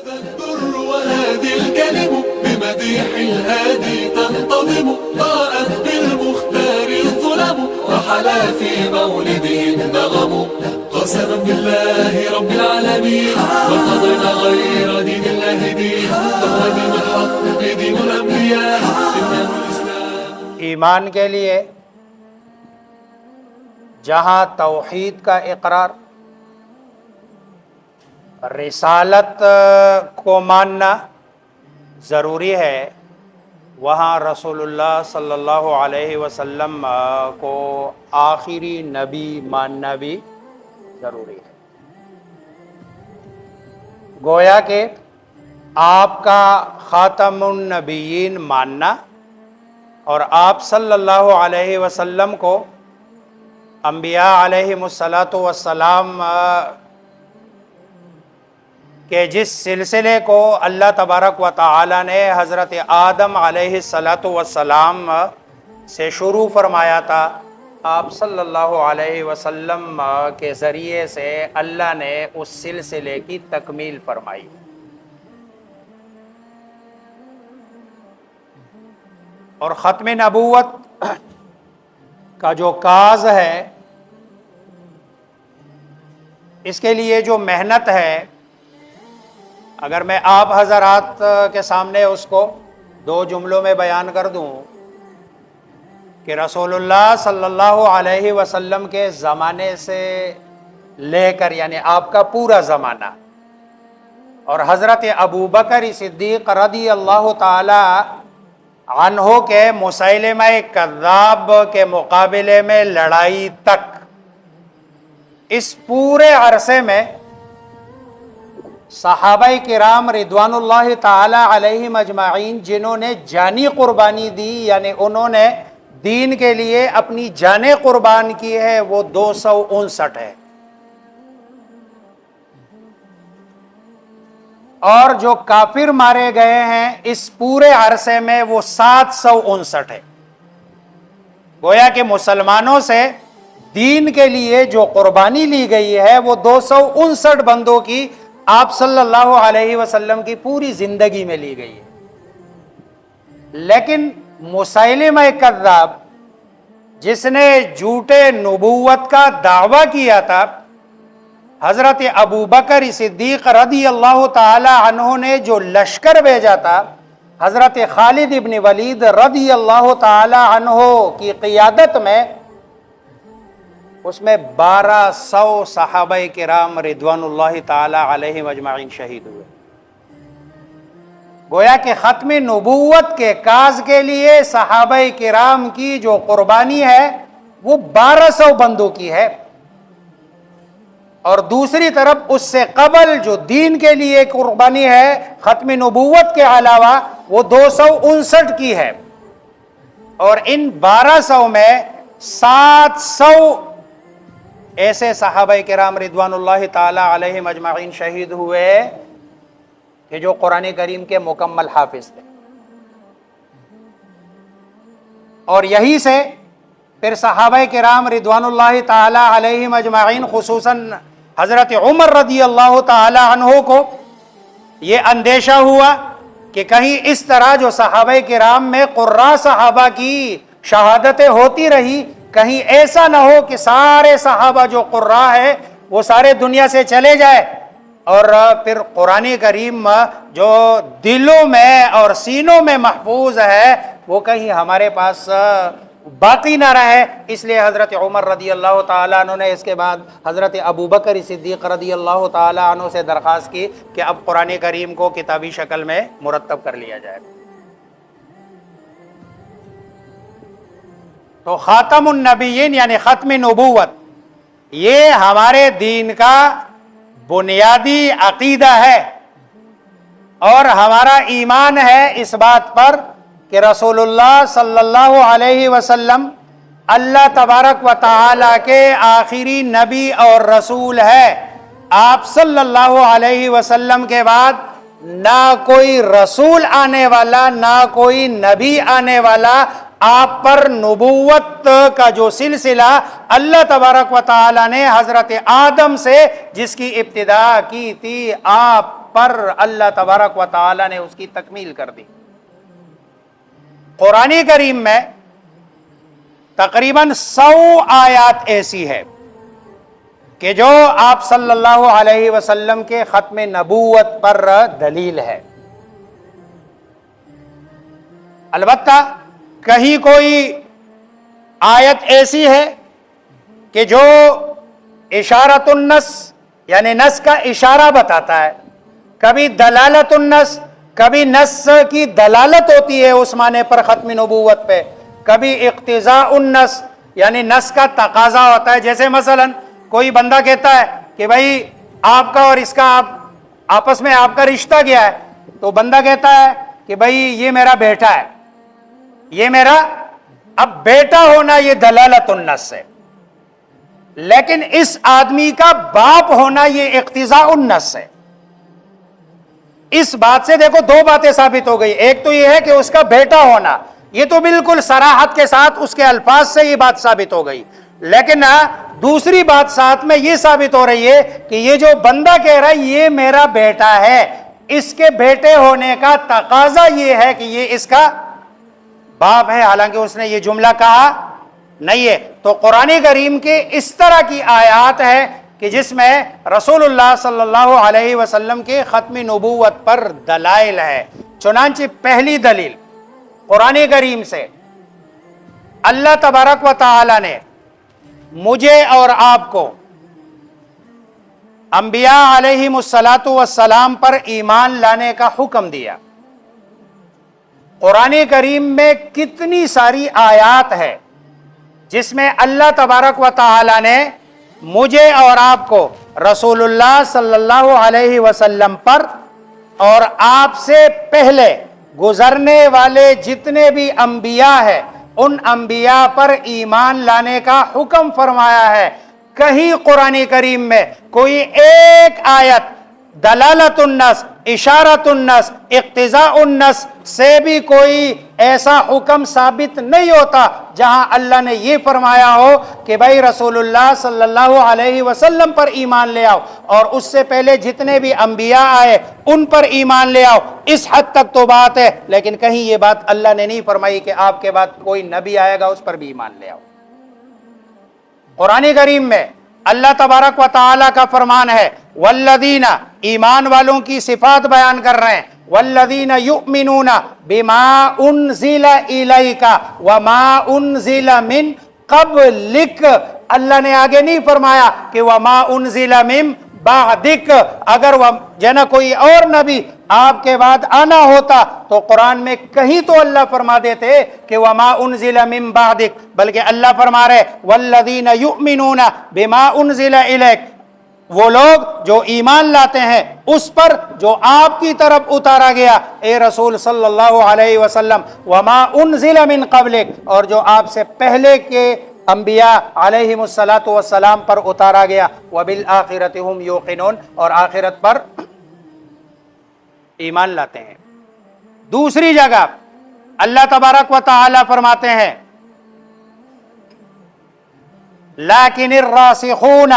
Al Durr وهادي الكلم بمديح الهادي تنتظم ضاءت بالمختار الظلم وحلا في مولده النغم قسما بالله رب العالمين ما قضينا غير دين الله دين فهو دين الحق دين الأنبياء إنه الإسلام. ایمان کے لیے جہاں توحید کا اقرار، رسالت کو ماننا ضروری ہے، وہاں رسول اللہ صلی اللہ علیہ وسلم کو آخری نبی ماننا بھی ضروری ہے. گویا کہ آپ کا خاتم النبیین ماننا اور آپ صلی اللہ علیہ وسلم کو انبیاء علیہم السلام کہ جس سلسلے کو اللہ تبارک و تعالی نے حضرت آدم علیہ السلام سے شروع فرمایا تھا، آپ صلی اللہ علیہ وسلم کے ذریعے سے اللہ نے اس سلسلے کی تکمیل فرمائی. اور ختم نبوت کا جو کاز ہے، اس کے لیے جو محنت ہے، اگر میں آپ حضرات کے سامنے اس کو 2 جملوں میں بیان کر دوں کہ رسول اللہ صلی اللہ علیہ وسلم کے زمانے سے لے کر، یعنی آپ کا پورا زمانہ، اور حضرت ابوبکر صدیق رضی اللہ تعالی عنہ کے مسیلمہ کذاب کے مقابلے میں لڑائی تک، اس پورے عرصے میں صحابہ کرام رضوان اللہ تعالی علیہم اجمعین جنہوں نے جانی قربانی دی، یعنی انہوں نے دین کے لیے اپنی جانیں قربان کی ہے، وہ 259 ہے. اور جو کافر مارے گئے ہیں اس پورے عرصے میں وہ 759 ہے. گویا کہ مسلمانوں سے دین کے لیے جو قربانی لی گئی ہے وہ 259 بندوں کی آپ صلی اللہ علیہ وسلم کی پوری زندگی میں لی گئی ہے. لیکن مسیلمہ کذاب جس نے جھوٹے نبوت کا دعویٰ کیا تھا، حضرت ابوبکر صدیق رضی اللہ تعالی عنہ نے جو لشکر بھیجا تھا، حضرت خالد ابن ولید رضی اللہ تعالی عنہ کی قیادت میں، اس میں 1200 صحابہ کرام رضوان اللہ تعالی علیہم اجمعین شہید ہوئے. گویا کہ ختم نبوت کے کاز کے لیے صحابہ کرام کی جو قربانی ہے وہ 1200 بندوں کی ہے، اور دوسری طرف اس سے قبل جو دین کے لیے قربانی ہے ختم نبوت کے علاوہ وہ 259 کی ہے. اور ان 1200 میں 700 ایسے صحابہ کرام رضوان اللہ تعالی علیہم اجمعین شہید ہوئے کہ جو قرآن کریم کے مکمل حافظ تھے. اور یہی سے پھر صحابہ کرام رضوان اللہ تعالی علیہم اجمعین خصوصاً حضرت عمر رضی اللہ تعالی عنہ کو یہ اندیشہ ہوا کہ کہیں اس طرح جو صحابہ کرام میں قراء صحابہ کی شہادتیں ہوتی رہی، کہیں ایسا نہ ہو کہ سارے صحابہ جو قراء ہے وہ سارے دنیا سے چلے جائے، اور پھر قرآن کریم جو دلوں میں اور سینوں میں محفوظ ہے وہ کہیں ہمارے پاس باقی نہ رہے. اس لیے حضرت عمر رضی اللہ تعالیٰ عنہ نے اس کے بعد حضرت ابوبکر صدیق رضی اللہ تعالیٰ عنہ سے درخواست کی کہ اب قرآن کریم کو کتابی شکل میں مرتب کر لیا جائے. تو خاتم النبیین یعنی ختم نبوت یہ ہمارے دین کا بنیادی عقیدہ ہے، اور ہمارا ایمان ہے اس بات پر کہ رسول اللہ صلی اللہ علیہ وسلم اللہ تبارک و تعالی کے آخری نبی اور رسول ہے. آپ صلی اللہ علیہ وسلم کے بعد نہ کوئی رسول آنے والا، نہ کوئی نبی آنے والا. آپ پر نبوت کا جو سلسلہ اللہ تبارک و تعالی نے حضرت آدم سے جس کی ابتدا کی تھی آپ پر اللہ تبارک و تعالی نے اس کی تکمیل کر دی۔ قرآن کریم میں تقریباً 100 آیات ایسی ہے کہ جو آپ صلی اللہ علیہ وسلم کے ختم نبوت پر دلیل ہے۔ البتہ کہیں کوئی آیت ایسی ہے کہ جو اشارۃ النص یعنی نص کا اشارہ بتاتا ہے، کبھی دلالت النص، کبھی نص کی دلالت ہوتی ہے اس معنی پر ختم نبوت پہ، کبھی اقتضاء النص یعنی نص کا تقاضا ہوتا ہے۔ جیسے مثلا کوئی بندہ کہتا ہے کہ بھائی آپ کا اور اس کا آپس میں آپ کا رشتہ کیا ہے، تو بندہ کہتا ہے کہ بھائی یہ میرا بیٹا ہے، یہ میرا، اب بیٹا ہونا یہ دلالت النص ہے، لیکن اس آدمی کا باپ ہونا یہ اقتضاء النص ہے۔ اس بات سے دیکھو دو باتیں ثابت ہو گئی، ایک تو یہ ہے کہ اس کا بیٹا ہونا، یہ تو بالکل صراحت کے ساتھ اس کے الفاظ سے یہ بات ثابت ہو گئی، لیکن دوسری بات ساتھ میں یہ ثابت ہو رہی ہے کہ یہ جو بندہ کہہ رہا ہے یہ میرا بیٹا ہے، اس کے بیٹے ہونے کا تقاضا یہ ہے کہ یہ اس کا باپ ہے، حالانکہ اس نے یہ جملہ کہا نہیں ہے۔ تو قرآن کریم کے اس طرح کی آیات ہے کہ جس میں رسول اللہ صلی اللہ علیہ وسلم کے ختم نبوت پر دلائل ہے۔ چنانچہ پہلی دلیل قرآن کریم سے اللہ تبارک و تعالی نے مجھے اور آپ کو انبیاء علیہم الصلاۃ والسلام پر ایمان لانے کا حکم دیا۔ قرآن کریم میں کتنی ساری آیات ہے جس میں اللہ تبارک و تعالی نے مجھے اور آپ کو رسول اللہ صلی اللہ علیہ وسلم پر اور آپ سے پہلے گزرنے والے جتنے بھی انبیاء ہیں ان انبیاء پر ایمان لانے کا حکم فرمایا ہے۔ کہیں قرآن کریم میں کوئی ایک آیت دلالت النص، اشارت النص، اقتضاء النص سے بھی کوئی ایسا حکم ثابت نہیں ہوتا جہاں اللہ نے یہ فرمایا ہو کہ بھائی رسول اللہ صلی اللہ علیہ وسلم پر ایمان لے آؤ اور اس سے پہلے جتنے بھی انبیاء آئے ان پر ایمان لے آؤ۔ اس حد تک تو بات ہے، لیکن کہیں یہ بات اللہ نے نہیں فرمائی کہ آپ کے بعد کوئی نبی آئے گا اس پر بھی ایمان لے آؤ۔ قرآن کریم میں اللہ تبارک و تعالی کا فرمان ہے، والذین، ایمان والوں کی صفات بیان کر رہے ہیں، والذین یؤمنون بما انزل الیک وما انزل من قبلک۔ اللہ نے آگے نہیں فرمایا کہ وما انزل من بعدک، اگر وہ جنا کوئی اور نبی آپ کے بعد آنا ہوتا تو قرآن میں کہیں تو اللہ فرما دیتے کہ وما انزل من بعدک، بلکہ اللہ فرما رہے والذین یؤمنون بما انزل الیک، وہ لوگ جو ایمان لاتے ہیں اس پر جو آپ کی طرف اتارا گیا اے رسول صلی اللہ علیہ وسلم، وما انزل من قبلک، اور جو آپ سے پہلے کے انبیاء علیہم الصلاۃ والسلام پر اتارا گیا، وبالآخرۃ ہم یوقنون، اور آخرت پر ایمان لاتے ہیں۔ دوسری جگہ اللہ تبارک و تعالی فرماتے ہیں لیکن الراسخون،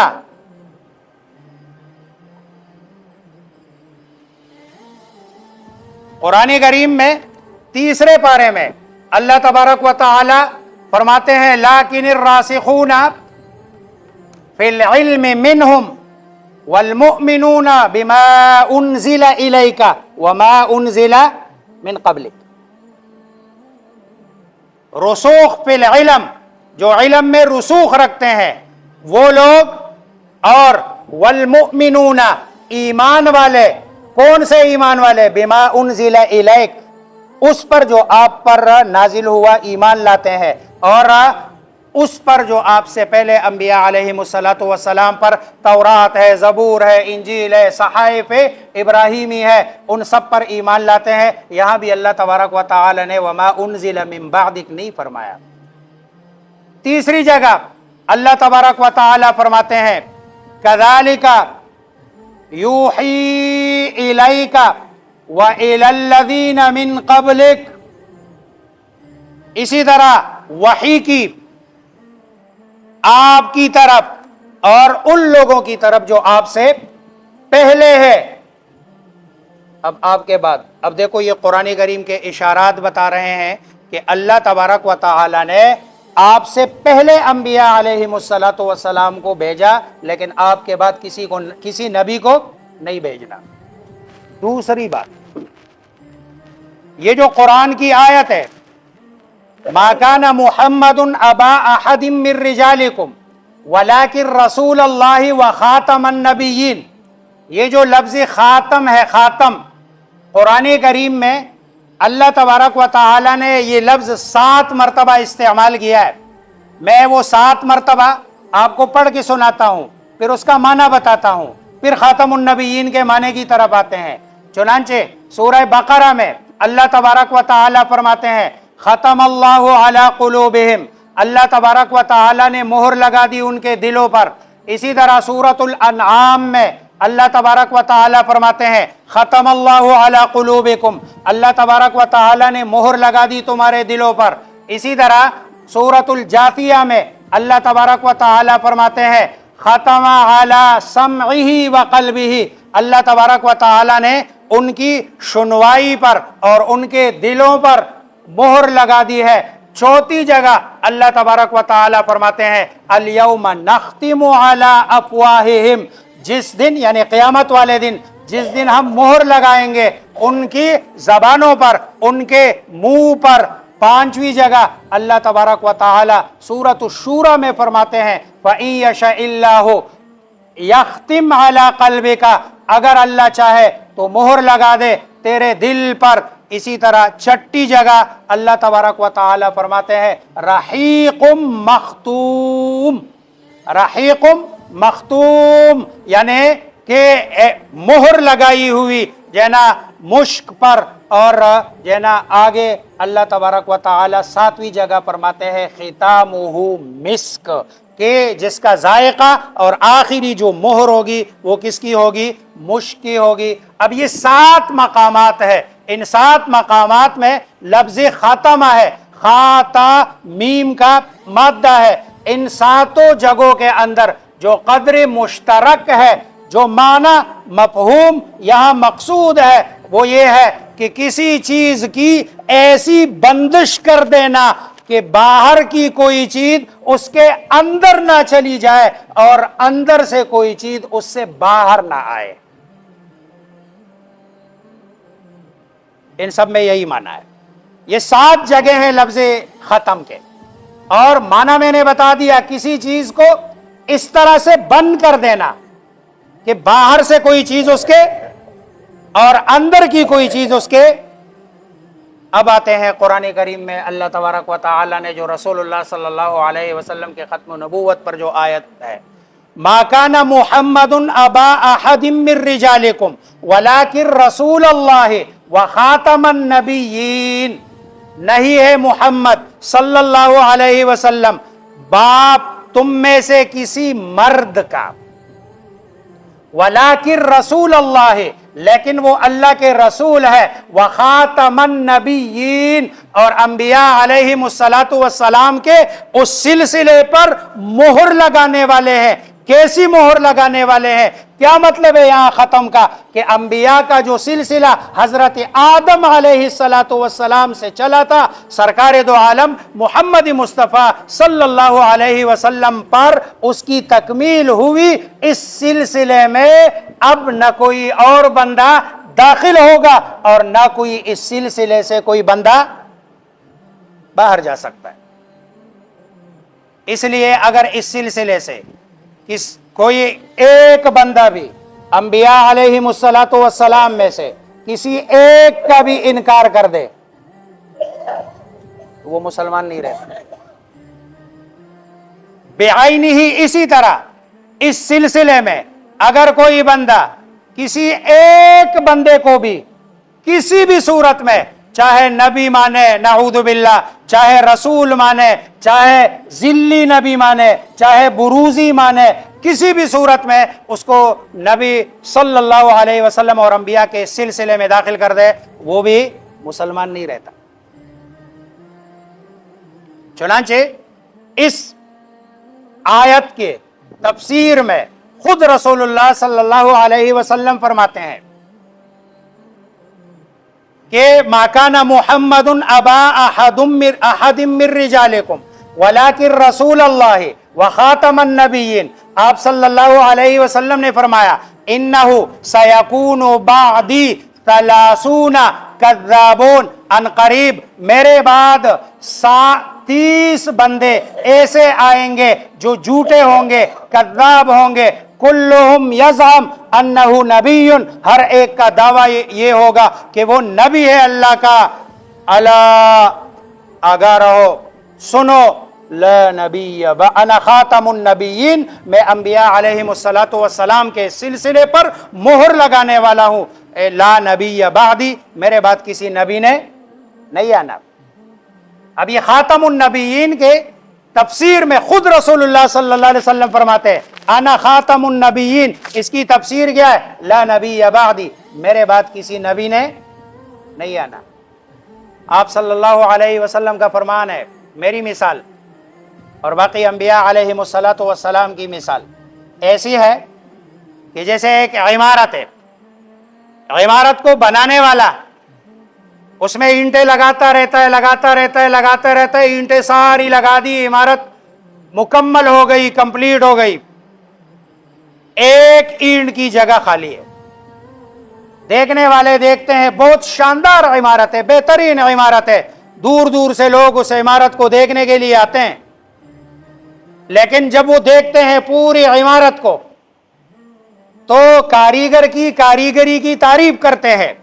قرآن کریم میں تیسرے پارے میں اللہ تبارک و تعالی فرماتے ہیں لیکن الراسخون فی العلم منہم والمؤمنون بما انزل الیک وما انزل من قبلک۔ رسوخ فی العلم، جو علم میں رسوخ رکھتے ہیں وہ لوگ، اور والمؤمنون، ایمان والے، کون سے ایمان والے؟ بما انزل الیک، اس پر جو آپ پر نازل ہوا ایمان لاتے ہیں، اور اس پر جو آپ سے پہلے انبیاء علیہم الصلاۃ والسلام پر تورات ہے، زبور ہے، انجیل ہے، صحائف ابراہیمی ہے، ان سب پر ایمان لاتے ہیں۔ یہاں بھی اللہ تبارک و تعالی نے وما انزل من بعدک نہیں فرمایا۔ تیسری جگہ اللہ تبارک و تعالی فرماتے ہیں کذالک یوحی الیک وإلی الذین من قبلک، اسی طرح وحی کی آپ کی طرف اور ان لوگوں کی طرف جو آپ سے پہلے ہے، اب آپ کے بعد اب دیکھو یہ قرآن کریم کے اشارات بتا رہے ہیں کہ اللہ تبارک و تعالی نے آپ سے پہلے انبیاء علیہم الصلاۃ والسلام کو بھیجا، لیکن آپ کے بعد کسی نبی کو نہیں بھیجنا۔ دوسری بات، یہ جو قرآن کی آیت ہے ما کان محمد ابا احد من رجالکم ولکن رسول اللہ وخاتم النبیین، یہ جو لفظ خاتم ہے، خاتم، قرآن کریم میں اللہ تبارک و تعالی نے یہ لفظ 7 مرتبہ استعمال کیا ہے۔ میں وہ 7 مرتبہ آپ کو پڑھ کے سناتا ہوں، پھر اس کا معنی بتاتا ہوں، پھر خاتم النبیین کے معنی کی طرف آتے ہیں۔ چنانچہ سورہ بقرہ میں اللہ تبارک و تعالی فرماتے ہیں ختم اللہ علی قلوبہم، اللہ تبارک و تعالی نے مہر لگا دی ان کے دلوں پر۔ اسی طرح سورۃ الانعام میں اللہ تبارک و تعالی فرماتے ہیں ختم اللہ علی قلوبکم، اللہ تبارک و تعالی نے مہر لگا دی تمہارے دلوں پر۔ اسی طرح سورۃ الجاثیہ میں اللہ تبارک و تعالی فرماتے ہیں ختم علی سمعہ وقلبہ، اللہ تبارک و تعالی نے ان کی سنوائی پر اور ان کے دلوں پر مہر لگا دی ہے۔ چوتھی جگہ اللہ تبارک و تعالی فرماتے ہیں الیوم نختم علی افواہہم، جس دن یعنی قیامت والے دن، جس دن ہم مہر لگائیں گے ان کی زبانوں پر، ان کے منہ پر۔ پانچویں جگہ اللہ تبارک و تعالی سورۃ الشورى میں فرماتے ہیں فَإِن يَشَإِ اللَّهُ يَخْتِمْ عَلَى قَلْبِكَ، اگر اللہ چاہے تو مہر لگا دے تیرے دل پر۔ اسی طرح چھٹی جگہ اللہ تبارک و تعالی فرماتے ہیں رحیق مختوم، رحیق مختوم یعنی کہ مہر لگائی ہوئی جنا مشک پر، اور جنا آگے اللہ تبارک و تعالی 7ویں جگہ فرماتے ہیں ختامہ مسک، کہ جس کا ذائقہ اور آخری جو مہر ہوگی وہ کس کی ہوگی؟ مشک کی ہوگی۔ اب یہ 7 مقامات ہے، ان 7 مقامات میں لفظ خاتمہ ہے، خاتا میم کا مادہ ہے۔ ان 7 جگہوں کے اندر جو قدر مشترک ہے، جو معنی مفہوم یہاں مقصود ہے، وہ یہ ہے کہ کسی چیز کی ایسی بندش کر دینا کہ باہر کی کوئی چیز اس کے اندر نہ چلی جائے اور اندر سے کوئی چیز اس سے باہر نہ آئے۔ ان سب میں یہی معنی ہے۔ یہ 7 جگہ ہیں لفظ ختم کے، اور معنی میں نے بتا دیا کسی چیز کو اس طرح سے بند کر دینا کہ باہر سے کوئی چیز اس کے اور اندر کی کوئی چیز اس کے۔ اب آتے ہیں قرآن کریم میں اللہ تبارک و تعالی نے جو رسول اللہ صلی اللہ علیہ وسلم کے ختم نبوت پر جو آیت ہے ما کان محمد ابا احد من رجالکم ولکن رسول اللہ وخاتم النبیین، نہیں ہے محمد صلی اللہ علیہ وسلم باپ تم میں سے کسی مرد کا، ولیکن رسول اللہ، لیکن وہ اللہ کے رسول ہے، وخاتم النبیین، اور انبیاء علیہم الصلاۃ والسلام کے اس سلسلے پر مہر لگانے والے ہیں۔ کیسی مہر لگانے والے ہیں؟ کیا مطلب ہے یہاں ختم کا؟ کہ انبیاء کا جو سلسلہ حضرت آدم علیہ الصلاۃ والسلام سے چلا تھا، سرکار دو عالم محمد مصطفیٰ صلی اللہ علیہ وسلم پر اس کی تکمیل ہوئی۔ اس سلسلے میں اب نہ کوئی اور بندہ داخل ہوگا اور نہ کوئی اس سلسلے سے کوئی بندہ باہر جا سکتا ہے۔ اس لیے اگر اس سلسلے سے کوئی ایک بندہ بھی انبیاء علیہم الصلاۃ والسلام میں سے کسی ایک کا بھی انکار کر دے وہ مسلمان نہیں رہتا۔ بعینہ ہی اسی طرح اس سلسلے میں اگر کوئی بندہ کسی ایک بندے کو بھی کسی بھی صورت میں، چاہے نبی مانے نعوذ باللہ، چاہے رسول مانے، چاہے ذلی نبی مانے، چاہے بروزی مانے، کسی بھی صورت میں اس کو نبی صلی اللہ علیہ وسلم اور انبیاء کے سلسلے میں داخل کر دے وہ بھی مسلمان نہیں رہتا۔ چنانچہ اس آیت کے تفسیر میں خود رسول اللہ صلی اللہ علیہ وسلم فرماتے ہیں کہ ما کان محمد ابا احد من رجالکم ولکن رسول اللہ وخاتم النبیین، آپ صلی اللہ علیہ وسلم نے فرمایا انہ سیکون بعدی 30 کذابون، ان قریب میرے بعد 30 بندے ایسے آئیں گے جو جھوٹے ہوں گے، کذاب ہوں گے، کلہم یزعم انہ نبی، ہر ایک کا دعویٰ یہ ہوگا کہ وہ نبی ہے اللہ کا۔ الا آگاہ رہو، سنو، لا نبی انا خاتم النبیین، میں انبیاء علیہم الصلاۃ والسلام کے سلسلے پر مہر لگانے والا ہوں، لا نبی بعدی، میرے بعد کسی نبی نے نہیں آنا۔ اب یہ خاتم النبیین کے تفسیر میں خود رسول اللہ صلی اللہ علیہ وسلم فرماتے ہیں انا خاتم النبیین، اس کی تفسیر کیا ہے؟ لا نبی بعدی، میرے بعد کسی نبی نے نہیں آنا۔ آپ صلی اللہ علیہ وسلم کا فرمان ہے، میری مثال اور باقی انبیاء علیہم الصلاۃ والسلام کی مثال ایسی ہے کہ جیسے ایک عمارت ہے، عمارت کو بنانے والا اس میں اینٹیں لگاتا رہتا ہے، اینٹیں ساری لگا دی، عمارت مکمل ہو گئی، کمپلیٹ ہو گئی، ایک اینٹ کی جگہ خالی ہے۔ دیکھنے والے دیکھتے ہیں بہت شاندار عمارت ہے، بہترین عمارت ہے، دور دور سے لوگ اس عمارت کو دیکھنے کے لیے آتے ہیں، لیکن جب وہ دیکھتے ہیں پوری عمارت کو تو کاریگر کی کاریگری کی تعریف کرتے ہیں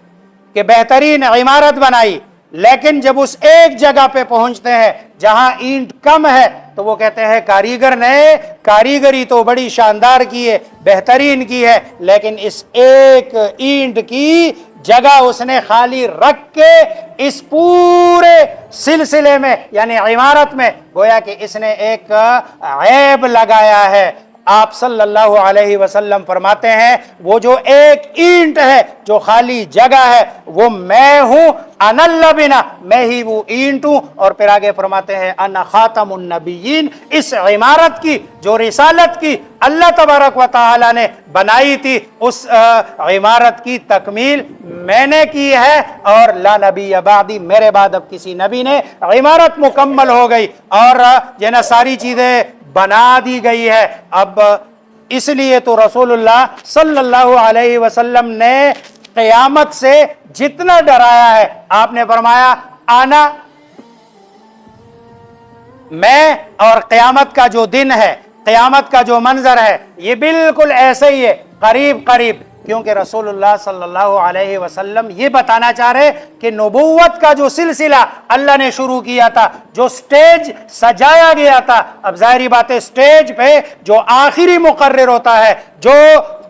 کہ بہترین عمارت بنائی، لیکن جب اس ایک جگہ پہ پہنچتے ہیں جہاں اینٹ کم ہے تو وہ کہتے ہیں کاریگر نے کاریگری تو بڑی شاندار کی ہے، بہترین کی ہے، لیکن اس ایک اینٹ کی جگہ اس نے خالی رکھ کے اس پورے سلسلے میں یعنی عمارت میں گویا کہ اس نے ایک عیب لگایا ہے۔ آپ صلی اللہ علیہ وسلم فرماتے ہیں وہ جو ایک اینٹ ہے، جو خالی جگہ ہے، وہ میں ہوں، انا اللبنہ، میں ہی وہ اینٹ ہوں، اور پھر آگے فرماتے ہیں انا خاتم النبیین، اس عمارت کی جو رسالت کی اللہ تبارک و تعالی نے بنائی تھی اس عمارت کی تکمیل میں نے کی ہے، اور لا نبی بعدی، میرے بعد اب کسی نبی نے، عمارت مکمل ہو گئی اور یہ نا ساری چیزیں بنا دی گئی ہے۔ اب اس لیے تو رسول اللہ صلی اللہ علیہ وسلم نے قیامت سے جتنا ڈرایا ہے، آپ نے فرمایا آنا، میں، اور قیامت کا جو دن ہے، قیامت کا جو منظر ہے، یہ بالکل ایسے ہی ہے، قریب قریب، کیونکہ رسول اللہ صلی اللہ علیہ وسلم یہ بتانا چاہ رہے کہ نبوت کا جو سلسلہ اللہ نے شروع کیا تھا، جو سٹیج سجایا گیا تھا، اب ظاہری بات ہے سٹیج پہ جو آخری مقرر ہوتا ہے، جو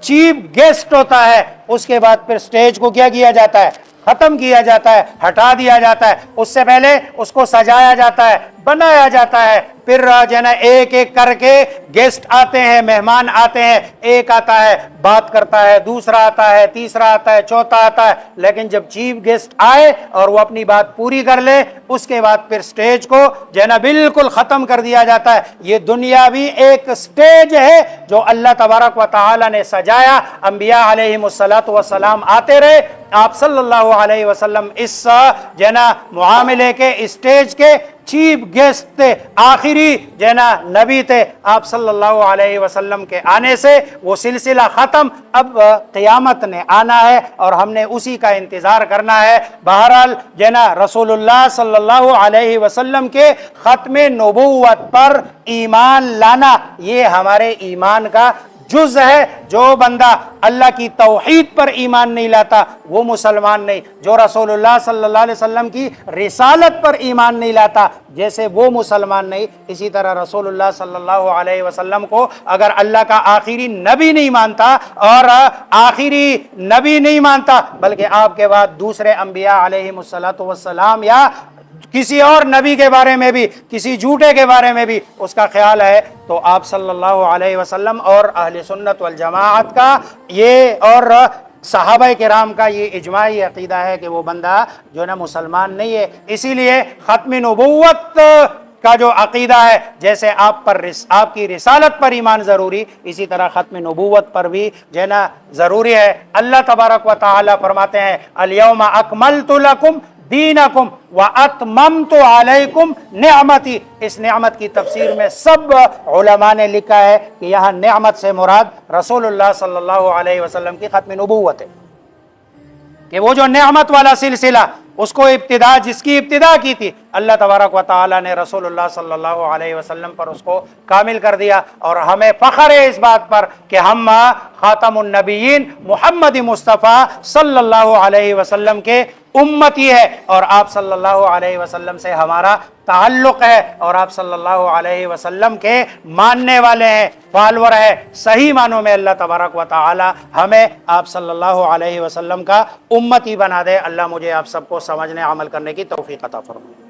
چیف گیسٹ ہوتا ہے، اس کے بعد پھر سٹیج کو کیا کیا جاتا ہے؟ ختم کیا جاتا ہے، ہٹا دیا جاتا ہے، اس سے پہلے اس کو سجایا جاتا ہے، بنایا جاتا ہے، پھر جو نا ایک ایک کر کے گیسٹ آتے ہیں، مہمان آتے ہیں، ایک آتا ہے بات کرتا ہے، دوسرا آتا ہے، تیسرا آتا ہے، چوتھا آتا ہے، لیکن جب چیف گیسٹ آئے اور وہ اپنی بات پوری کر لے، اس کے بعد پھر سٹیج کو جو نا بالکل ختم کر دیا جاتا ہے۔ یہ دنیا بھی ایک سٹیج ہے جو اللہ تبارک و تعالی نے سجایا، انبیاء علیہم الصلاۃ والسلام آتے رہے، آپ صلی اللہ علیہ وسلم اس جنا معاملے کے اسٹیج کے چیف گیسٹ تھے، آخری جنا نبی تھے۔ آپ صلی اللہ علیہ وسلم کے آنے سے وہ سلسلہ ختم، اب قیامت نے آنا ہے اور ہم نے اسی کا انتظار کرنا ہے۔ بہرحال جنا رسول اللہ صلی اللہ علیہ وسلم کے ختم نبوت پر ایمان لانا یہ ہمارے ایمان کا جز ہے۔ جو بندہ اللہ کی توحید پر ایمان نہیں لاتا وہ مسلمان نہیں، جو رسول اللہ صلی اللہ علیہ وسلم کی رسالت پر ایمان نہیں لاتا جیسے وہ مسلمان نہیں، اسی طرح رسول اللہ صلی اللہ علیہ وسلم کو اگر اللہ کا آخری نبی نہیں مانتا اور آخری نبی نہیں مانتا بلکہ آپ کے بعد دوسرے انبیاء علیہم الصلاۃ والسلام یا کسی اور نبی کے بارے میں بھی، کسی جھوٹے کے بارے میں بھی اس کا خیال ہے، تو آپ صلی اللہ علیہ وسلم اور اہل سنت والجماعت کا یہ اور صحابہ کرام کا یہ اجماعی عقیدہ ہے کہ وہ بندہ جو نا مسلمان نہیں ہے۔ اسی لیے ختم نبوت کا جو عقیدہ ہے، جیسے آپ کی رسالت پر ایمان ضروری، اسی طرح ختم نبوت پر بھی جو ہے نا ضروری ہے۔ اللہ تبارک و تعالی فرماتے ہیں الیوم اکملت لکم دینکم واتممت علیکم نعمتی۔ اس نعمت کی تفسیر میں سب علماء نے لکھا ہے کہ یہاں نعمت سے مراد رسول اللہ صلی اللہ علیہ وسلم کی ختم نبوت ہے، کہ وہ جو نعمت والا سلسلہ اس کو جس کی ابتدا کی تھی، اللہ تبارک و تعالی نے رسول اللہ صلی اللہ علیہ وسلم پر اس کو کامل کر دیا۔ اور ہمیں فخر ہے اس بات پر کہ ہم خاتم النبیین محمد مصطفیٰ صلی اللہ علیہ وسلم کے امتی ہے، اور آپ صلی اللہ علیہ وسلم سے ہمارا تعلق ہے، اور آپ صلی اللہ علیہ وسلم کے ماننے والے ہیں، فالور ہے۔ صحیح معنوں میں اللہ تبارک و تعالی ہمیں آپ صلی اللہ علیہ وسلم کا امتی بنا دے۔ اللہ مجھے آپ سب کو سمجھنے عمل کرنے کی توفیق عطا فرمائے۔